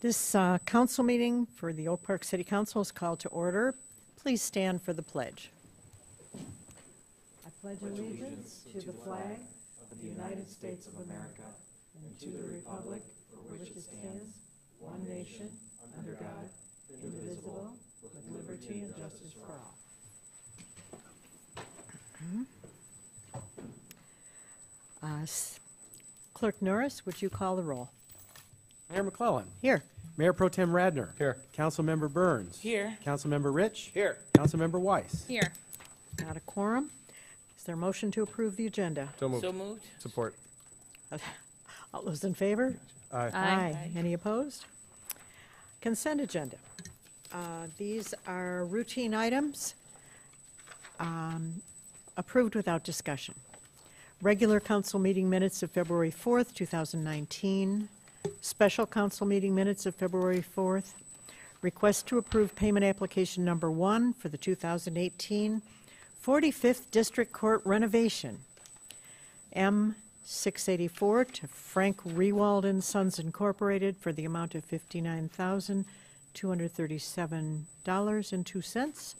This council meeting for the Oak Park City Council is called to order. Please stand for the pledge. I pledge allegiance to the flag of the United States of America and to the republic for which it stands, one nation, under God, indivisible, with liberty and justice for all. Clerk Norris, would you call the roll? Mayor McClellan. Here. Mayor Pro Tem Radner. Here. Councilmember Burns. Here. Councilmember Rich. Here. Councilmember Weiss. Here. Not a quorum. Is there a motion to approve the agenda? So moved. So moved. Support. All those in favor? Aye. Aye. Any opposed? Consent agenda. These are routine items approved without discussion. Regular council meeting minutes of February 4th, 2019. Special council meeting minutes of February 4th. Request to approve payment application number 1 for the 2018 45th District Court renovation. M684 to Frank Rewald and Sons Incorporated for the amount of $59,237.02.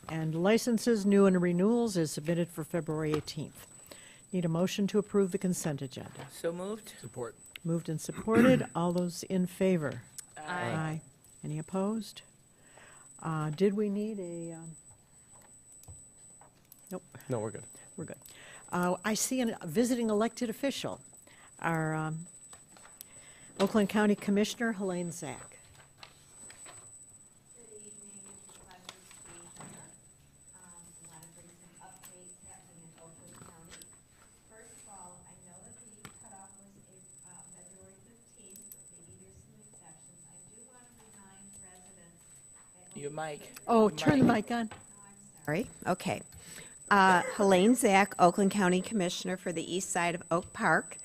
And licenses, new and renewals, is submitted for February 18th. Need a motion to approve the consent agenda. So moved. Support. Moved and supported. All those in favor? Aye. Any opposed? Did we need a, nope, No, we're good. we're good. I see a visiting elected official, our Oakland County Commissioner, Helene Zach. Good evening, it's a pleasure to be here. I want to bring some updates happening in Oakland County. First of all, I know that the cutoff was February 15th, but maybe there's some exceptions. I do want to remind residents that... Your mic. Oh, Your turn the mic on. Sorry, okay. Helene Zach, Oakland County Commissioner for the east side of Oak Park.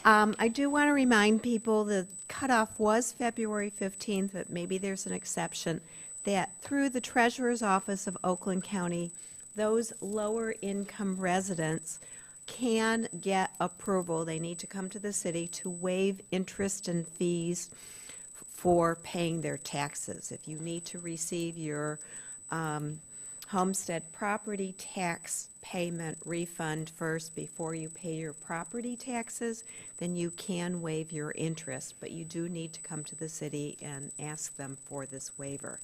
I do want to remind people the cutoff was February 15th, but maybe there's an exception, that through the Treasurer's Office of Oakland County, those lower income residents can get approval. They need to come to the city to waive interest and fees for paying their taxes. If you need to receive your homestead property tax payment refund first before you pay your property taxes, then you can waive your interest, but you do need to come to the city and ask them for this waiver.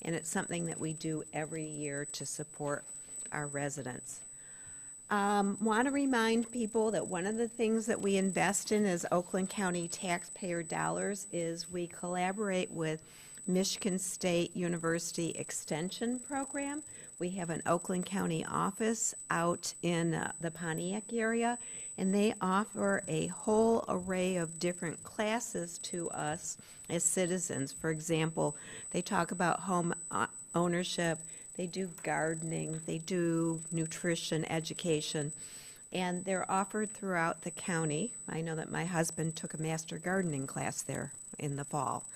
And it's something that we do every year to support our residents. Want to remind people that one of the things that we invest in as Oakland County taxpayer dollars is we collaborate with Michigan State University Extension Program. We have an Oakland County office out in the Pontiac area, and they offer a whole array of different classes to us as citizens. For example, they talk about home ownership, they do gardening, they do nutrition education, and they're offered throughout the county. I know that my husband took a master gardening class there in the fall.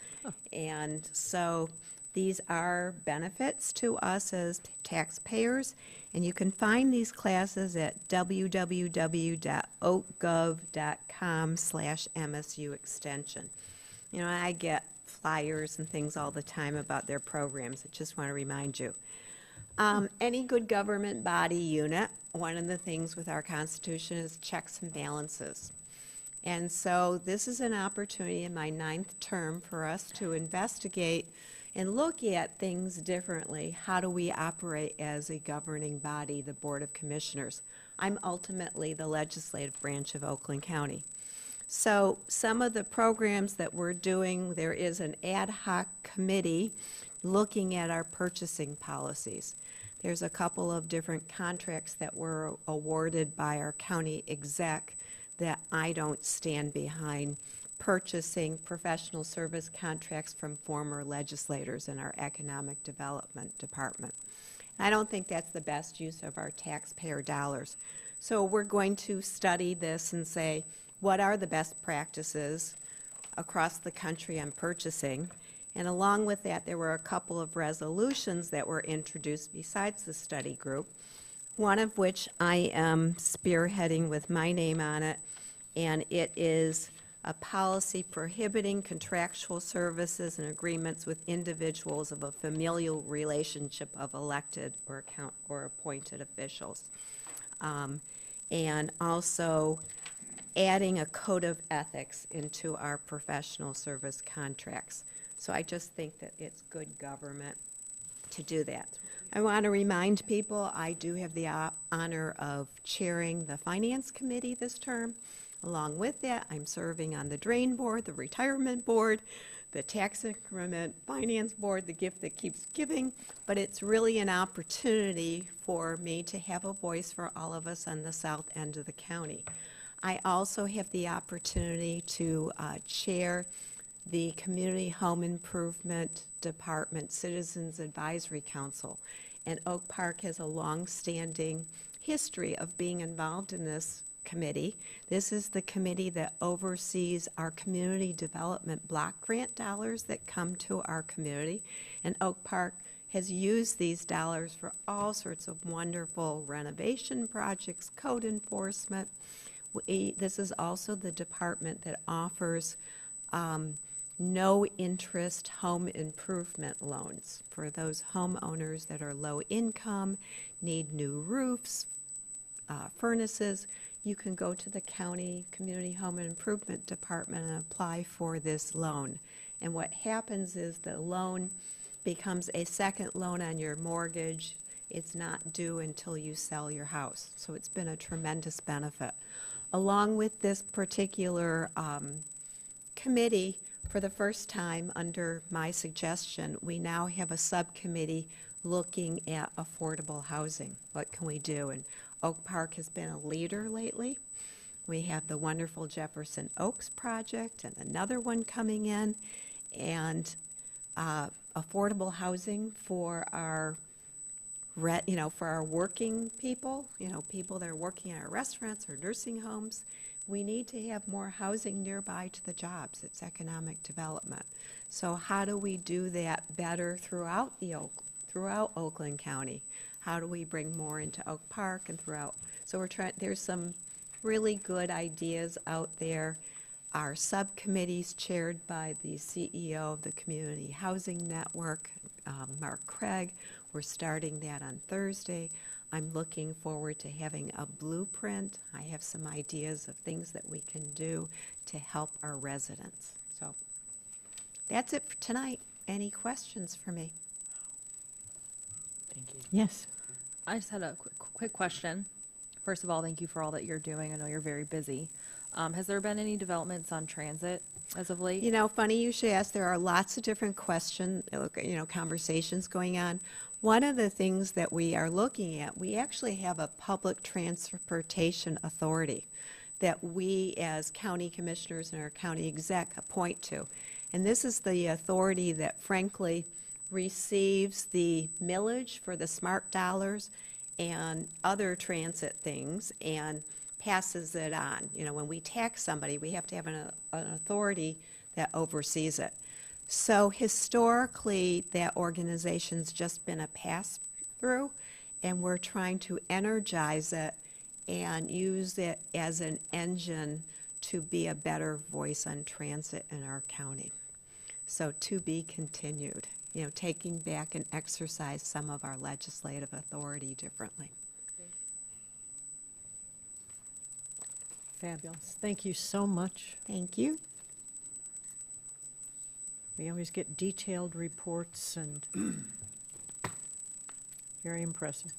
And so these are benefits to us as taxpayers, and you can find these classes at www.oakgov.com/MSU extension. You know, I get flyers and things all the time about their programs. I just want to remind you. Any good government body unit, one of the things with our Constitution is checks and balances. And so this is an opportunity in my 9th term for us to investigate and look at things differently. How do we operate as a governing body, the Board of Commissioners? I'm ultimately the legislative branch of Oakland County. So some of the programs that we're doing, there is an ad hoc committee looking at our purchasing policies. There's a couple of different contracts that were awarded by our county exec that I don't stand behind, purchasing professional service contracts from former legislators in our economic development department. I don't think that's the best use of our taxpayer dollars. So we're going to study this and say, what are the best practices across the country on purchasing? And along with that, there were a couple of resolutions that were introduced besides the study group, one of which I am spearheading with my name on it, and it is a policy prohibiting contractual services and agreements with individuals of a familial relationship of elected or appointed officials. And also adding a code of ethics into our professional service contracts. So I just think that it's good government to do that. I want to remind people, I do have the honor of chairing the Finance Committee this term. Along with that, I'm serving on the Drain Board, the Retirement Board, the Tax Increment Finance Board, the gift that keeps giving, but it's really an opportunity for me to have a voice for all of us on the south end of the county. I also have the opportunity to chair the Community Home Improvement Department Citizens Advisory Council. And Oak Park has a long-standing history of being involved in this committee. This is the committee that oversees our community development block grant dollars that come to our community. And Oak Park has used these dollars for all sorts of wonderful renovation projects, code enforcement. This is also the department that offers no-interest home improvement loans for those homeowners that are low income, need new roofs, furnaces. You can go to the county community home improvement department and apply for this loan. And what happens is the loan becomes a second loan on your mortgage. It's not due until you sell your house. So it's been a tremendous benefit. Along with this particular committee, for the first time under my suggestion, we now have a subcommittee looking at affordable housing. What can we do? And Oak Park has been a leader lately. We have the wonderful Jefferson Oaks project and another one coming in, and affordable housing for our for our working people, people that are working in our restaurants or nursing homes. We need to have more housing nearby to the jobs. It's economic development. So how do we do that better throughout Oakland County? How do we bring more into Oak Park and throughout? So there's some really good ideas out there. Our subcommittee's chaired by the CEO of the Community Housing Network, Mark Craig. We're starting that on Thursday. I'm looking forward to having a blueprint. I have some ideas of things that we can do to help our residents. So that's it for tonight. Any questions for me? Thank you. Yes. I just had a quick question. First of all, thank you for all that you're doing. I know you're very busy. Has there been any developments on transit as of late? Funny you should ask. There are lots of different conversations going on. One of the things that we are looking at, we actually have a public transportation authority that we as county commissioners and our county exec appoint to. And this is the authority that frankly receives the millage for the smart dollars and other transit things and passes it on. When we tax somebody, we have to have an authority that oversees it. So historically, that organization's just been a pass-through, and we're trying to energize it and use it as an engine to be a better voice on transit in our county. So to be continued, taking back and exercise some of our legislative authority differently. Fabulous. Thank you so much. Thank you. We always get detailed reports and very impressive.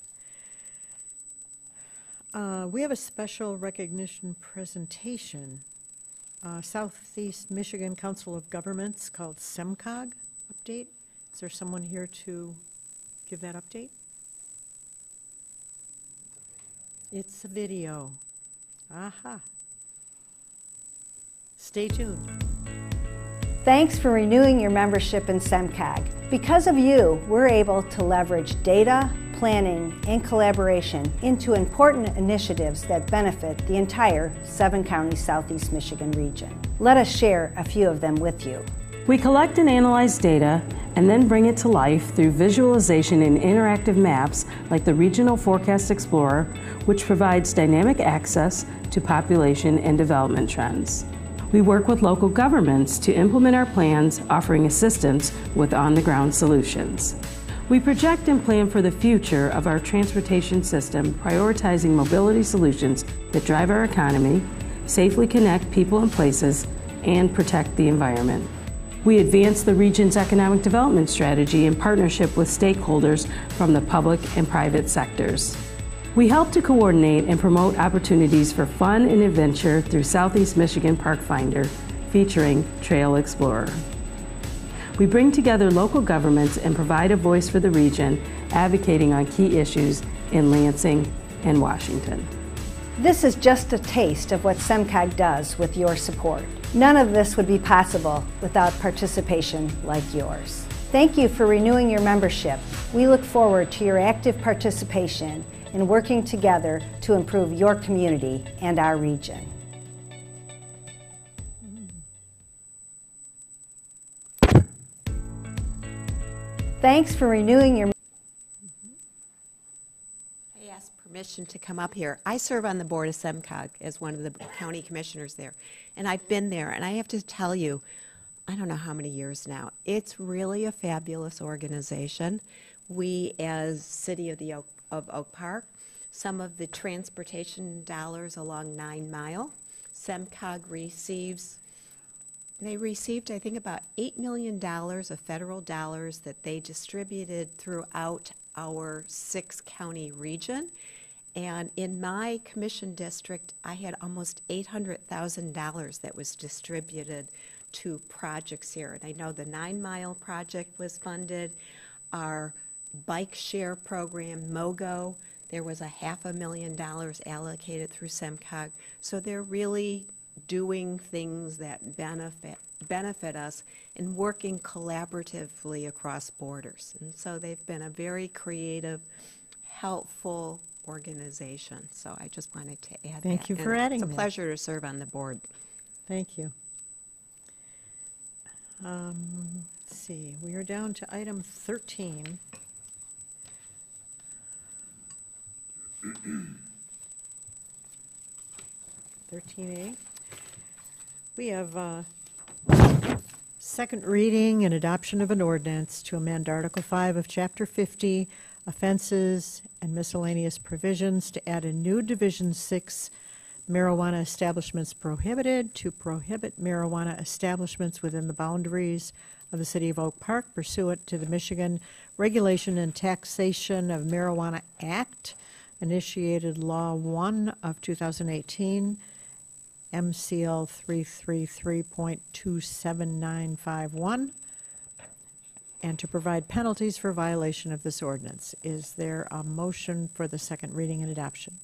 We have a special recognition presentation. Southeast Michigan Council of Governments called SEMCOG update. Is there someone here to give that update? It's a video. Aha. Stay tuned. Thanks for renewing your membership in SEMCOG. Because of you, we're able to leverage data, planning, and collaboration into important initiatives that benefit the entire 7-county Southeast Michigan region. Let us share a few of them with you. We collect and analyze data and then bring it to life through visualization and interactive maps like the Regional Forecast Explorer, which provides dynamic access to population and development trends. We work with local governments to implement our plans, offering assistance with on-the-ground solutions. We project and plan for the future of our transportation system, prioritizing mobility solutions that drive our economy, safely connect people and places, and protect the environment. We advance the region's economic development strategy in partnership with stakeholders from the public and private sectors. We help to coordinate and promote opportunities for fun and adventure through Southeast Michigan Park Finder, featuring Trail Explorer. We bring together local governments and provide a voice for the region, advocating on key issues in Lansing and Washington. This is just a taste of what SEMCOG does with your support. None of this would be possible without participation like yours. Thank you for renewing your membership. We look forward to your active participation in working together to improve your community and our region. Thanks for renewing your I asked permission to come up here. I serve on the board of SEMCOG as one of the county commissioners there, and I've been there, and I have to tell you, I don't know how many years now, it's really a fabulous organization. We, as City of Oak Park, some of the transportation dollars along 9 Mile, SEMCOG receives. They received, I think, about $8 million of federal dollars that they distributed throughout our 6-county region. And in my commission district, I had almost $800,000 that was distributed to projects here. And I know the 9 Mile project was funded, our bike share program, MOGO, there was a $500,000 allocated through SEMCOG. So they're really doing things that benefit us and working collaboratively across borders. And so they've been a very creative, helpful organization. So I just wanted to add that. Thank you for And adding It's a that. pleasure to serve on the board. Thank you. Let's see, we are down to item 13. (13A). We have second reading and adoption of an ordinance to amend Article 5 of Chapter 50, offenses and miscellaneous provisions, to add a new Division 6, marijuana establishments prohibited, to prohibit marijuana establishments within the boundaries of the City of Oak Park pursuant to the Michigan Regulation and Taxation of Marijuana Act, initiated Law 1 of 2018, MCL 333.27951, and to provide penalties for violation of this ordinance. Is there a motion for the second reading and adoption?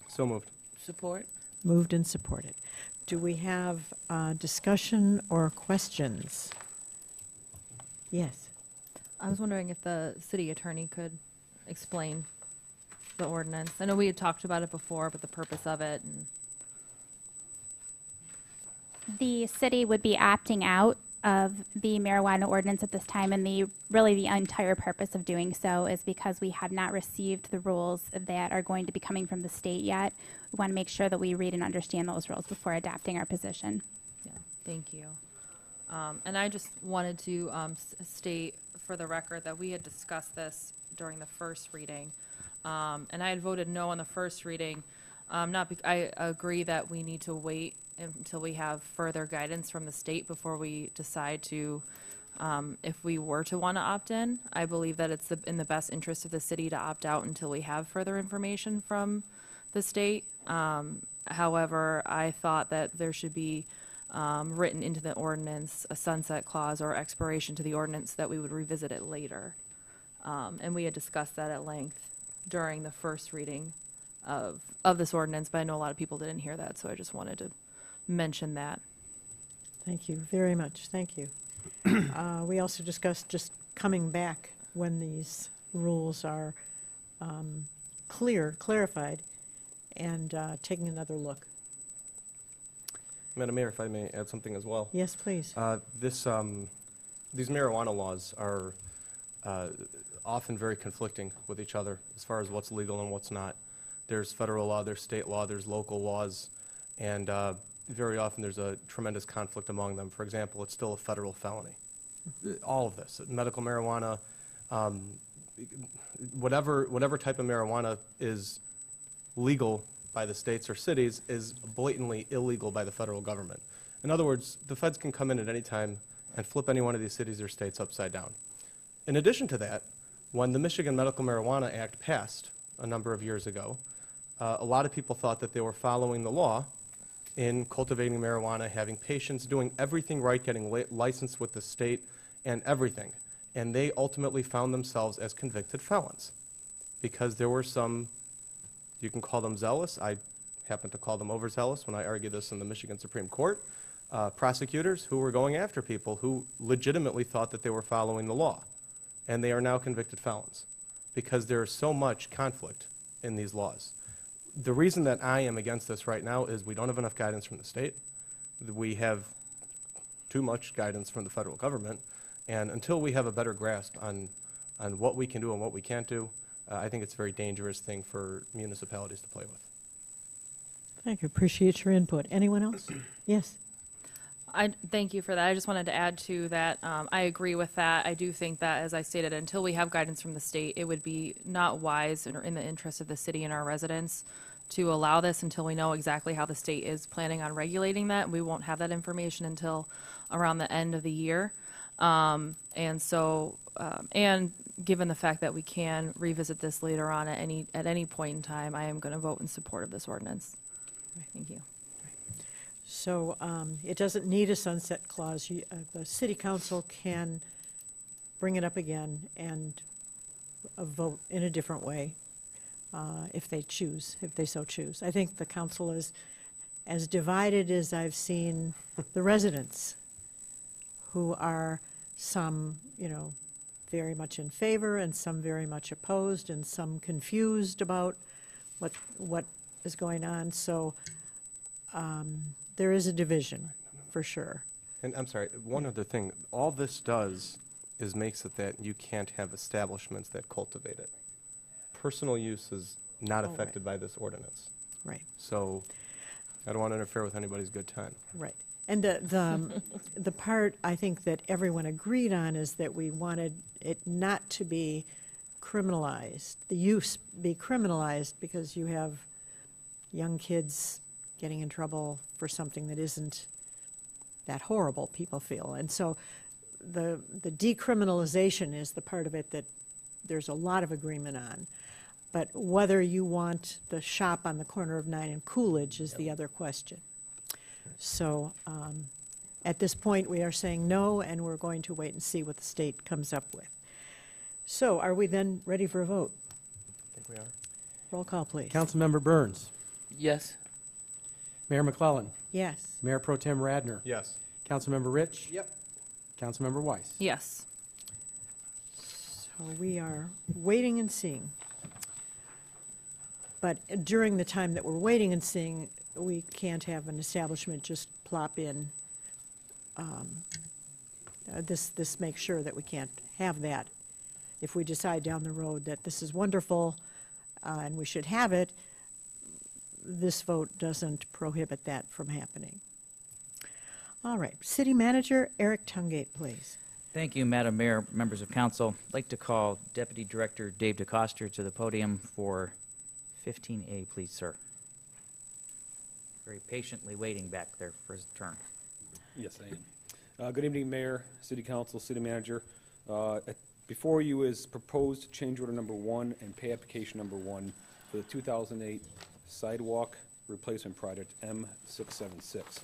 So moved. Support. Moved and supported. Do we have discussion or questions? Yes. I was wondering if the city attorney could explain the ordinance. I know we had talked about it before, but the purpose of it and The city would be opting out of the marijuana ordinance at this time, and the entire purpose of doing so is because we have not received the rules that are going to be coming from the state yet. We want to make sure that we read and understand those rules before adopting our position. yeah, thank you. And I just wanted to state for the record that we had discussed this during the first reading, and I had voted no on the first reading. I agree that we need to wait until we have further guidance from the state before we decide to, if we were to want to opt in. I believe that it's in the best interest of the city to opt out until we have further information from the state. However, I thought that there should be written into the ordinance a sunset clause or expiration to the ordinance that we would revisit it later. And we had discussed that at length during the first reading of this ordinance, but I know a lot of people didn't hear that, so I just wanted to mention that. Thank you very much. Thank you. We also discussed just coming back when these rules are clarified, and taking another look. Madam Mayor, if I may add something as well. Yes, please. These marijuana laws are often very conflicting with each other as far as what's legal and what's not. There's federal law, there's state law, there's local laws, and very often there's a tremendous conflict among them. For example, it's still a federal felony. All of this, medical marijuana, whatever type of marijuana is legal by the states or cities is blatantly illegal by the federal government. In other words, the feds can come in at any time and flip any one of these cities or states upside down. In addition to that, when the Michigan Medical Marijuana Act passed a number of years ago, a lot of people thought that they were following the law in cultivating marijuana, having patients, doing everything right, getting licensed with the state and everything. And they ultimately found themselves as convicted felons because there were some, you can call them zealous, I happen to call them overzealous when I argue this in the Michigan Supreme Court, prosecutors who were going after people who legitimately thought that they were following the law. And they are now convicted felons because there is so much conflict in these laws. The reason that I am against this right now is we don't have enough guidance from the state. We have too much guidance from the federal government. And until we have a better grasp on what we can do and what we can't do, I think it's a very dangerous thing for municipalities to play with. Thank you. Appreciate your input. Anyone else? Yes. I thank you for that. I just wanted to add to that. I agree with that. I do think that, as I stated, until we have guidance from the state, it would be not wise or in the interest of the city and our residents to allow this until we know exactly how the state is planning on regulating that. We won't have that information until around the end of the year. And given the fact that we can revisit this later on at any point in time, I am going to vote in support of this ordinance. Thank you. So it doesn't need a sunset clause. The city council can bring it up again and vote in a different way if they choose, if they so choose. I think the council is as divided as I've seen the residents, who are some, very much in favor and some very much opposed and some confused about what is going on. So there is a division, for sure. And I'm sorry, one other thing. All this does is makes it that you can't have establishments that cultivate it. Personal use is not Oh, affected by this ordinance. Right, So I don't want to interfere with anybody's good time. right. And the part I think that everyone agreed on is that we wanted it not to be criminalized, the use be criminalized, because you have young kids getting in trouble for something that isn't that horrible, people feel. And so the decriminalization is the part of it that there's a lot of agreement on. But whether you want the shop on the corner of 9 and Coolidge is the other question. So at this point, we are saying no, and we're going to wait and see what the state comes up with. So are we then ready for a vote? I think we are. Roll call, please. Councilmember Burns. Yes. Mayor McClellan. Yes. Mayor Pro Tem Radner. Yes. Councilmember Rich. Yep. Councilmember Weiss. Yes. So we are waiting and seeing. But during the time that we're waiting and seeing, we can't have an establishment just plop in. This makes sure that we can't have that. If we decide down the road that this is wonderful and we should have it, this vote doesn't prohibit that from happening. All right, City Manager Eric Tungate, please. Thank you, Madam Mayor, members of council. I'd like to call Deputy Director Dave DeCoster to the podium for 15A, please, sir. Very patiently waiting back there for his turn. Yes, I am. Good evening, Mayor, City Council, City Manager. Before you is proposed change order number 1 and pay application number 1 for the 2008 sidewalk replacement project M676.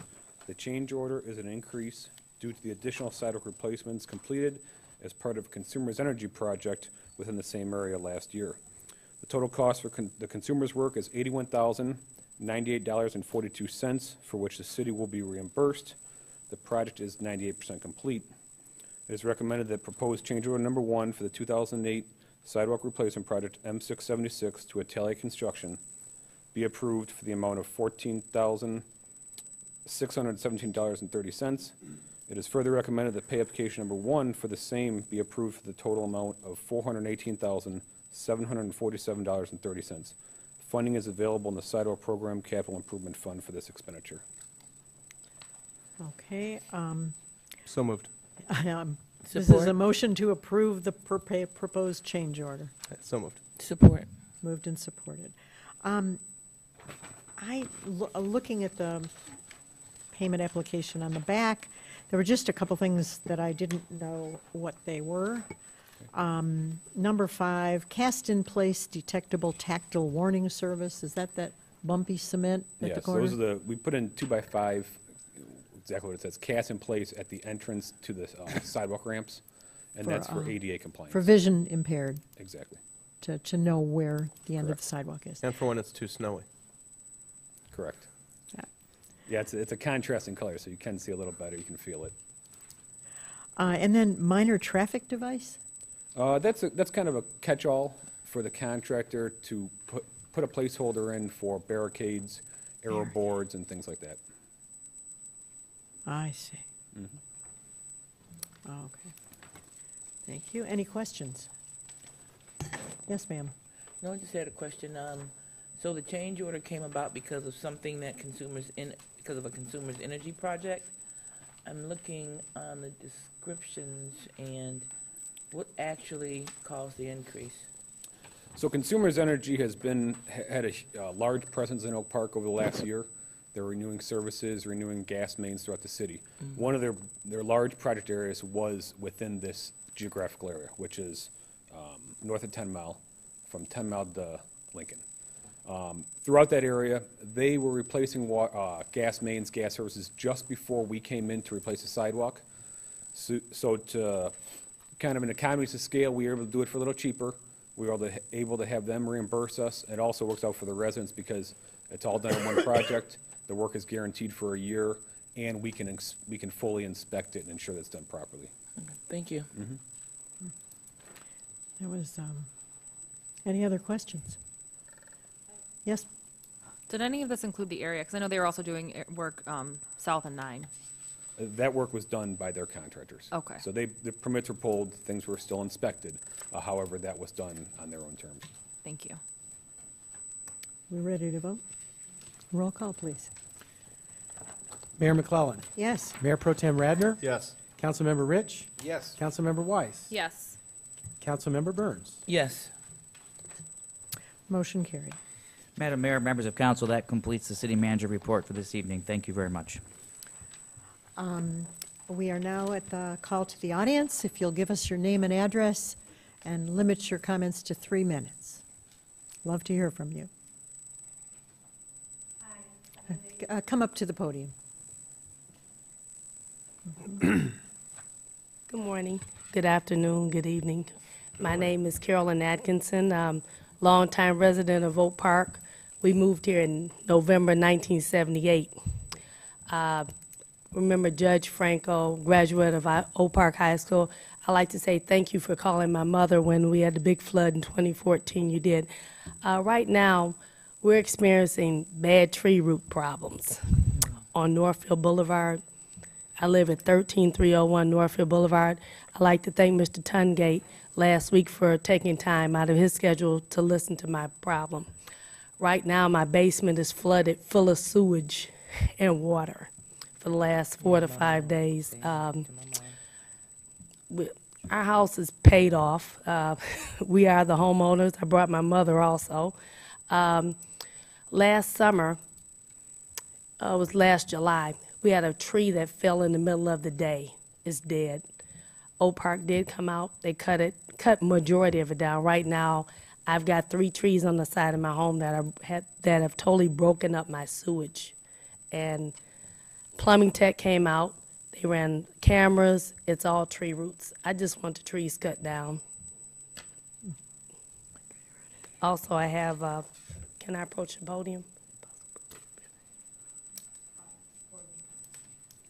The change order is an increase due to the additional sidewalk replacements completed as part of a Consumers Energy project within the same area last year. The total cost for the consumer's work is $81,098.42, for which the city will be reimbursed. The project is 98% complete. It is recommended that proposed change order number 1 for the 2008 sidewalk replacement project M676 to Italia Construction be approved for the amount of $14,617.30. It is further recommended that pay application number 1 for the same be approved for the total amount of $418,747.30. Funding is available in the Sidewalk Program Capital Improvement Fund for this expenditure. Okay, So moved. this is Support. a motion to approve the proposed change order. So moved. Support. Moved and supported. Looking at the payment application on the back, there were just a couple things that I didn't know what they were. Number 5, cast-in-place detectable tactile warning service, is that bumpy cement at the Yes, corner? those are we put in 2x5, exactly what it says, cast in place at the entrance to the sidewalk ramps, and that's for ADA compliance. For vision impaired, Exactly, to know where the end of Correct. the sidewalk is. And for when it's too snowy. correct. Yeah. Yeah, it's a contrasting color, so you can see a little better, you can feel it. And then minor traffic device? That's kind of a catch-all for the contractor to put a placeholder in for barricades, arrow boards, and things like that. I see. Okay. Thank you. Any questions? Yes, ma'am. No, I just had a question. So the change order came about because of something that because of a consumer's energy project. I'm looking on the descriptions and what actually caused the increase? So Consumers Energy has had a large presence in Oak Park over the last year. They're renewing services, renewing gas mains throughout the city. One of their large project areas was within this geographical area, which is north of 10 Mile, from 10 Mile to Lincoln. Throughout that area, they were replacing gas mains, gas services just before we came in to replace the sidewalk. So to kind of an economies of scale, we were able to do it for a little cheaper. We were able to have them reimburse us. It also works out for the residents because it's all done in one project. The work is guaranteed for a year, and we can fully inspect it and ensure that it's done properly. Thank you. There was, any other questions? Yes? Did any of this include the area? Because I know they were also doing work south and 9. That work was done by their contractors. Okay. So the permits were pulled, things were still inspected. However, that was done on their own terms. Thank you. We're ready to vote? Roll call, please. Mayor McClellan. Yes. Mayor Pro Tem Radner. Yes. Councilmember Rich. Yes. Councilmember Weiss. Yes. Councilmember Burns. Yes. Motion carried. Madam Mayor, members of council, that completes the city manager report for this evening. Thank you very much. We are now at the call to the audience. If you'll give us your name and address and limit your comments to 3 minutes. Love to hear from you. Come up to the podium. Good morning, good afternoon, good evening. My name is Carolyn Atkinson, longtime resident of Oak Park. We moved here in November 1978. Remember Judge Franco, graduate of Oak Park High School. I'd like to say thank you for calling my mother when we had the big flood in 2014. You did. Right now, we're experiencing bad tree root problems on Northfield Boulevard. I live at 13301 Northfield Boulevard. I'd like to thank Mr. Tungate last week for taking time out of his schedule to listen to my problem. Right now, my basement is flooded full of sewage and water for the last 4 to 5 days. Our house is paid off. We are the homeowners. I brought my mother also. Last summer, it was last July, we had a tree that fell in the middle of the day. It's dead. Oak Park did come out. They cut majority of it down. Right now, I've got 3 trees on the side of my home that have totally broken up my sewage. And Plumbing Tech came out. They ran cameras. It's all tree roots. I just want the trees cut down. Also, I have, can I approach the podium?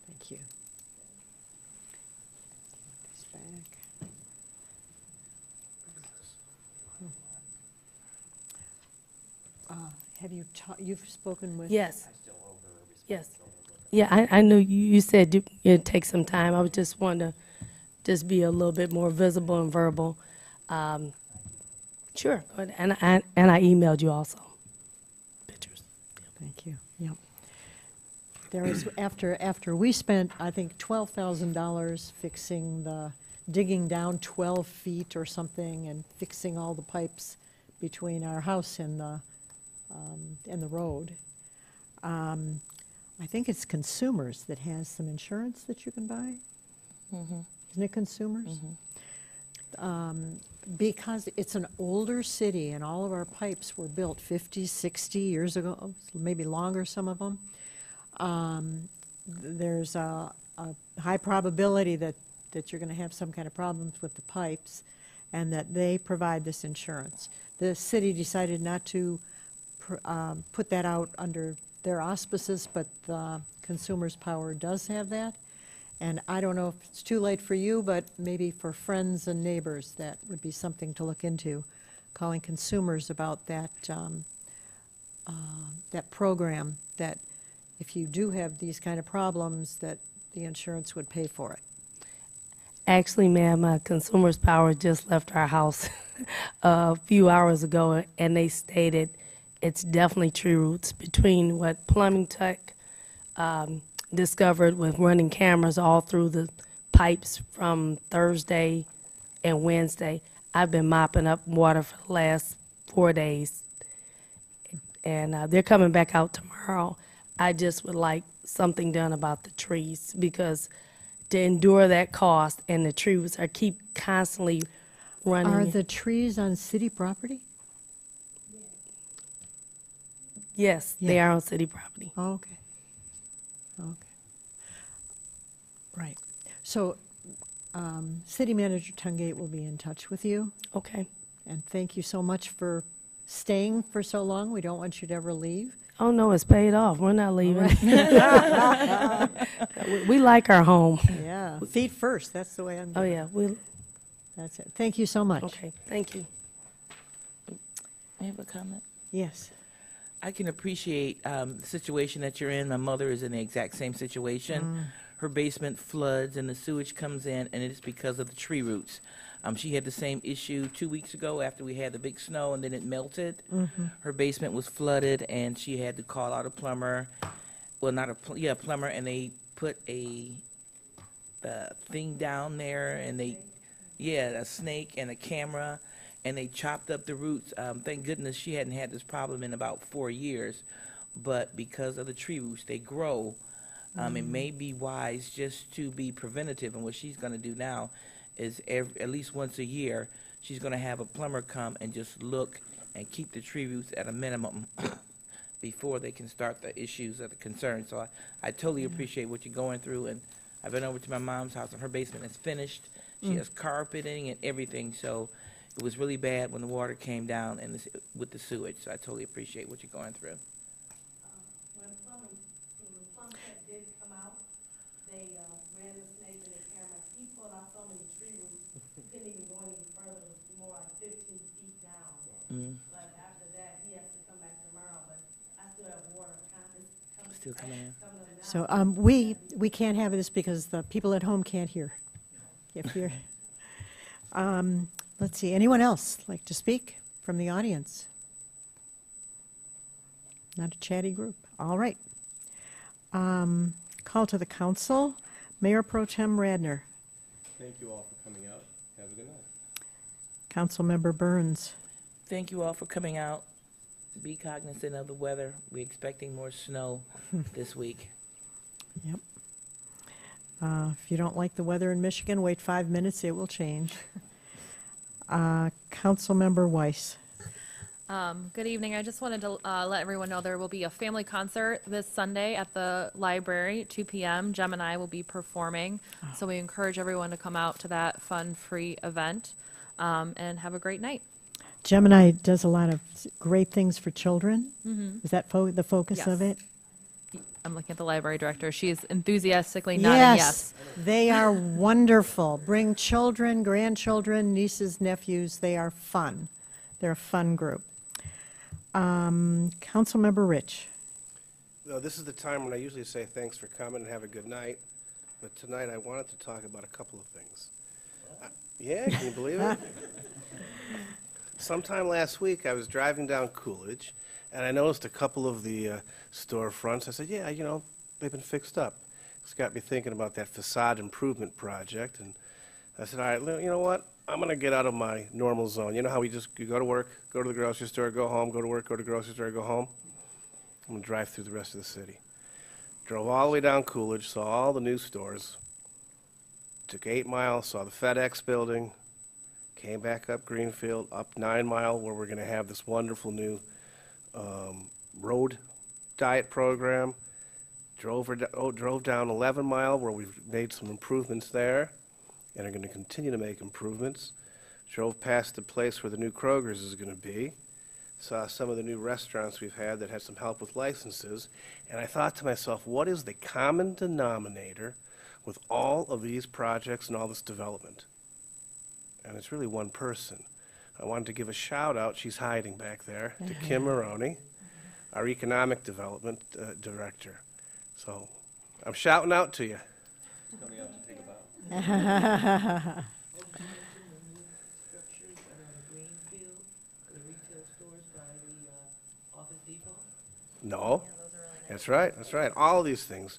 Thank you. This back. Have you've spoken with? Yes. Yes. Yeah, I knew you said it'd take some time. I was just wanting to just be a little bit more visible and verbal. Sure, go ahead. And I emailed you also. Pictures. Thank you. Yep. There was, after we spent, I think, $12,000 fixing digging down 12 feet or something and fixing all the pipes between our house and the road. I think it's Consumers that has some insurance that you can buy. Isn't it Consumers? Because it's an older city and all of our pipes were built 50, 60 years ago, maybe longer, some of them. There's a high probability that you're going to have some kind of problems with the pipes and that they provide this insurance. The city decided not to put that out under their auspices, but Consumers Power does have that. And I don't know if it's too late for you, but maybe for friends and neighbors, that would be something to look into, calling Consumers about that, that program, that if you do have these kind of problems, that the insurance would pay for it. Actually, ma'am, Consumers Power just left our house a few hours ago, and they stated it's definitely tree roots between what Plumbing Tech discovered with running cameras all through the pipes from Thursday and Wednesday. I've been mopping up water for the last 4 days, and they're coming back out tomorrow. I just would like something done about the trees, because to endure that cost and the tree roots are keep constantly running. Are the trees on city property? Yes, they are on city property. Okay. Okay. Right. So, City Manager Tungate will be in touch with you. Okay. And thank you so much for staying for so long. We don't want you to ever leave. Oh, no, it's paid off. We're not leaving. We like our home. Yeah. Feet first. That's the way I'm doing. Oh, yeah. That's it. Thank you so much. Okay. Thank you. I have a comment. Yes. I can appreciate the situation that you're in. My mother is in the exact same situation. Her basement floods and the sewage comes in, and it's because of the tree roots. She had the same issue 2 weeks ago after we had the big snow, and then it melted. Her basement was flooded, and she had to call out a plumber. Well, not a plumber, and they put the thing down there, and a snake and a camera, and they chopped up the roots. Thank goodness she hadn't had this problem in about 4 years, but because of the tree roots, they grow. It may be wise just to be preventative, and what she's going to do now is at least once a year, she's going to have a plumber come and just look and keep the tree roots at a minimum before they can start the issues or the concerns. So I totally appreciate what you're going through, and I've been over to my mom's house, and her basement is finished. She has carpeting and everything, so it was really bad when the water came down and with the sewage. So I totally appreciate what you're going through. When Plumbing Tech did come out, they ran the snake in the camera. He pulled out so many tree roots, he couldn't even go any further. It was more like 15 feet down. But after that, he has to come back tomorrow. But I still have water Still coming in. So we can't have this because the people at home can't hear. If you're, let's see, anyone else like to speak from the audience? Not a chatty group. All right. Call to the council. Mayor Pro Tem Radner. Thank you all for coming out. Have a good night. Councilmember Burns. Thank you all for coming out. Be cognizant of the weather. We're expecting more snow this week. Yep. If you don't like the weather in Michigan, wait 5 minutes, it will change. Councilmember Weiss. Good evening. I just wanted to let everyone know there will be a family concert this Sunday at the library at 2 p.m. Gemini will be performing, so we encourage everyone to come out to that fun, free event and have a great night. Gemini does a lot of great things for children. Is that the focus Yes. of it? I'm looking at the library director. She is enthusiastically nodding yes. They are wonderful. Bring children, grandchildren, nieces, nephews. They are fun. They're a fun group. Councilmember Rich. No, this is the time when I usually say thanks for coming and have a good night, but tonight I wanted to talk about a couple of things. Yeah, can you believe it? Sometime last week, I was driving down Coolidge, and I noticed a couple of the storefronts. I said, yeah, they've been fixed up. It's got me thinking about that facade improvement project, and I said, all right, you know what? I'm going to get out of my normal zone. You know how you go to work, go to the grocery store, go home, go to work, go to the grocery store, go home? I'm going to drive through the rest of the city. Drove all the way down Coolidge, saw all the new stores, took 8 Mile, saw the FedEx building, came back up Greenfield, up 9 Mile, where we're going to have this wonderful new road diet program. Drove down 11 Mile, where we've made some improvements there and are going to continue to make improvements. Drove past the place where the new Kroger's is going to be. Saw some of the new restaurants we've had that had some help with licenses. And I thought to myself, what is the common denominator with all of these projects and all this development? And it's really one person. I wanted to give a shout out, she's hiding back there, to Kim Maroney, our Economic Development Director. So I'm shouting out to you. No, that's right, that's right. All of these things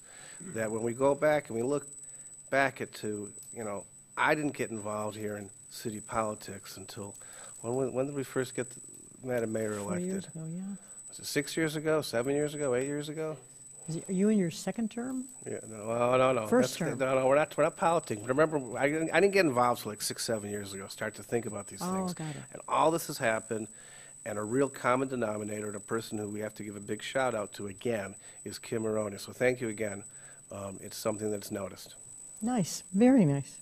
that when we go back and we look back at I didn't get involved here in city politics until, when did we first get Madam Mayor elected? 4 years ago, yeah. Was it 6 years ago, 7 years ago, 8 years ago? Are you in your second term? Yeah, no. First term. No, we're not politicking. Remember, I didn't get involved till like 6, 7 years ago, start to think about these things. Got it. And all this has happened, and a real common denominator, and a person who we have to give a big shout out to again, is Kim Maroney. So thank you again. It's something that's noticed. Nice, very nice.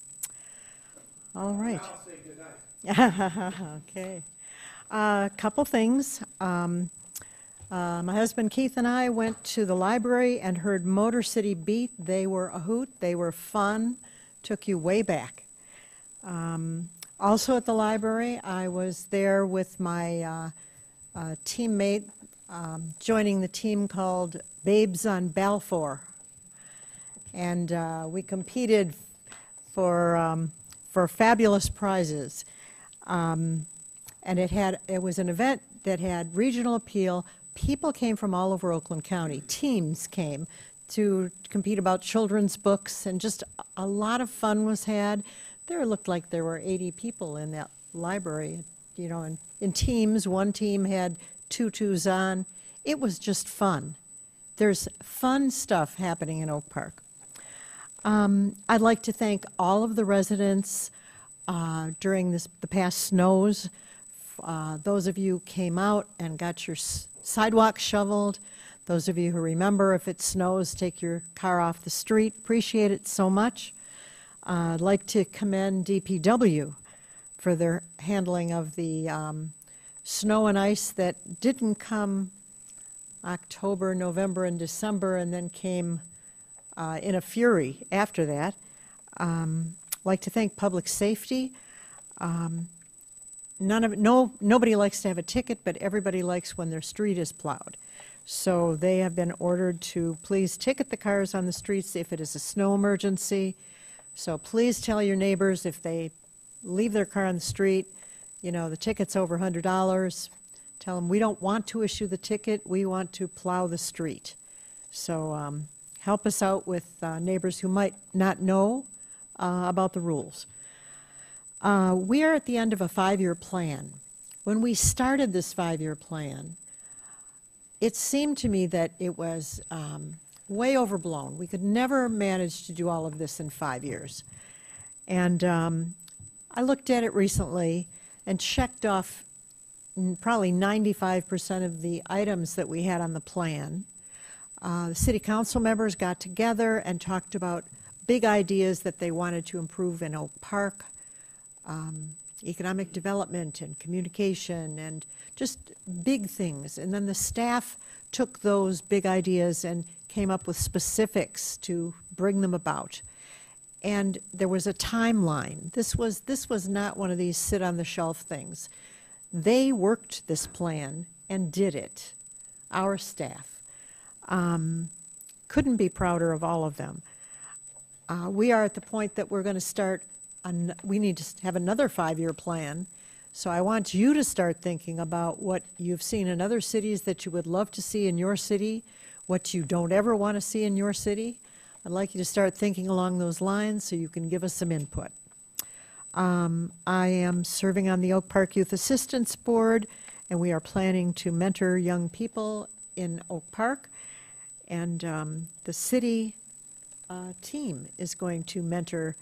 All right. I'll say good night. Okay. Couple things. My husband Keith and I went to the library and heard Motor City Beat. They were a hoot. They were fun. Took you way back. Also at the library, I was there with my teammate, joining the team called Babes on Balfour. And we competed for fabulous prizes. And it was an event that had regional appeal. People came from all over Oakland County. Teams came to compete about children's books, and just a lot of fun was had. There looked like there were 80 people in that library, in teams. One team had tutus on. It was just fun. There's fun stuff happening in Oak Park. I'd like to thank all of the residents during the past snows. Those of you who came out and got your sidewalk shoveled. Those of you who remember, if it snows, take your car off the street. Appreciate it so much. I'd like to commend DPW for their handling of the snow and ice that didn't come October, November, and December, and then came in a fury after that. I'd like to thank Public Safety. Nobody likes to have a ticket, but everybody likes when their street is plowed. So they have been ordered to please ticket the cars on the streets if it is a snow emergency. So please tell your neighbors if they leave their car on the street, the ticket's over $100. Tell them we don't want to issue the ticket, we want to plow the street. So help us out with neighbors who might not know about the rules. We are at the end of a 5-year plan. When we started this 5-year plan, it seemed to me that it was way overblown. We could never manage to do all of this in 5 years. And I looked at it recently and checked off probably 95% of the items that we had on the plan. The city council members got together and talked about big ideas that they wanted to improve in Oak Park. Economic development and communication and just big things. And then the staff took those big ideas and came up with specifics to bring them about. And there was a timeline. This was not one of these sit on the shelf things. They worked this plan and did it. Our staff. Couldn't be prouder of all of them. We are at the point that we're going to start we need to have another 5-year plan. So I want you to start thinking about what you've seen in other cities that you would love to see in your city. what you don't ever want to see in your city. I'd like you to start thinking along those lines so you can give us some input. I am serving on the Oak Park Youth Assistance Board, and we are planning to mentor young people in Oak Park. And the city team is going to mentor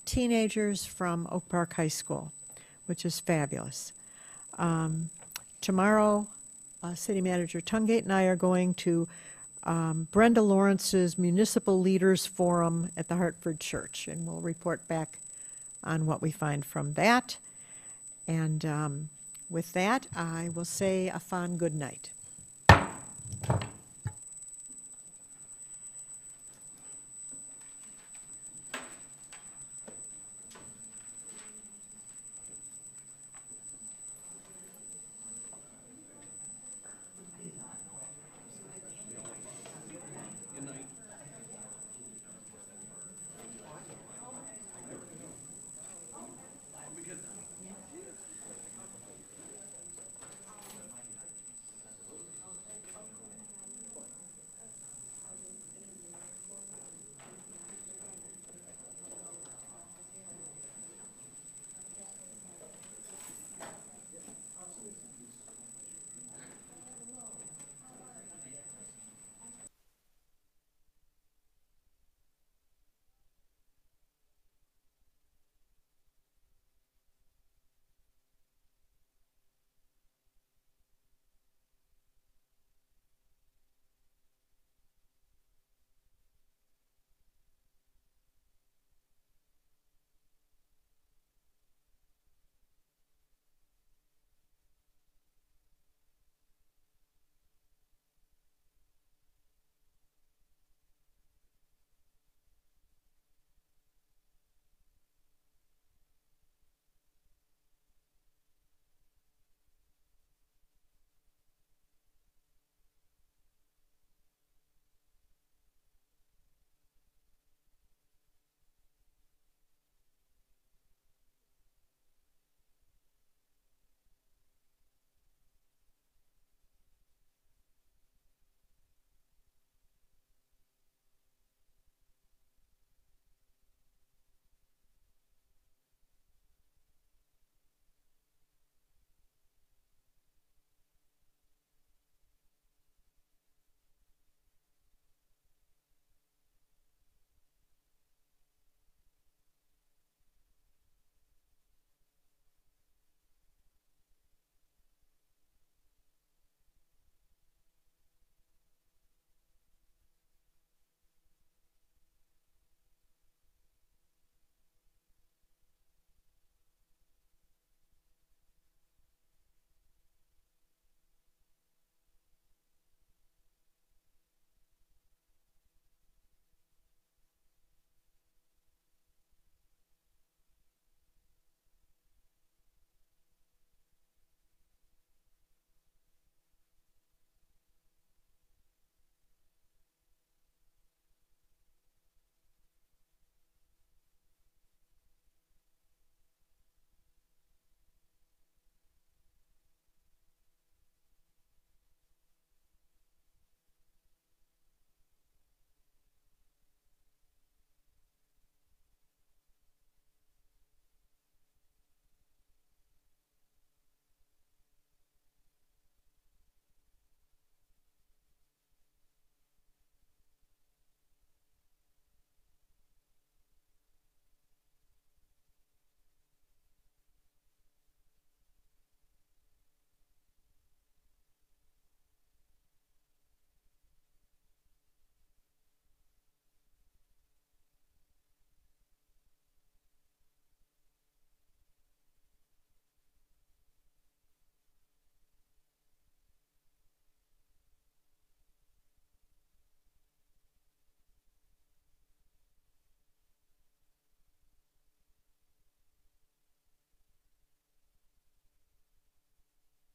teenagers from Oak Park High School, which is fabulous. Tomorrow, City Manager Tungate and I are going to Brenda Lawrence's Municipal Leaders Forum at the Hartford Church, and we'll report back on what we find from that. And with that, I will say a fond good night.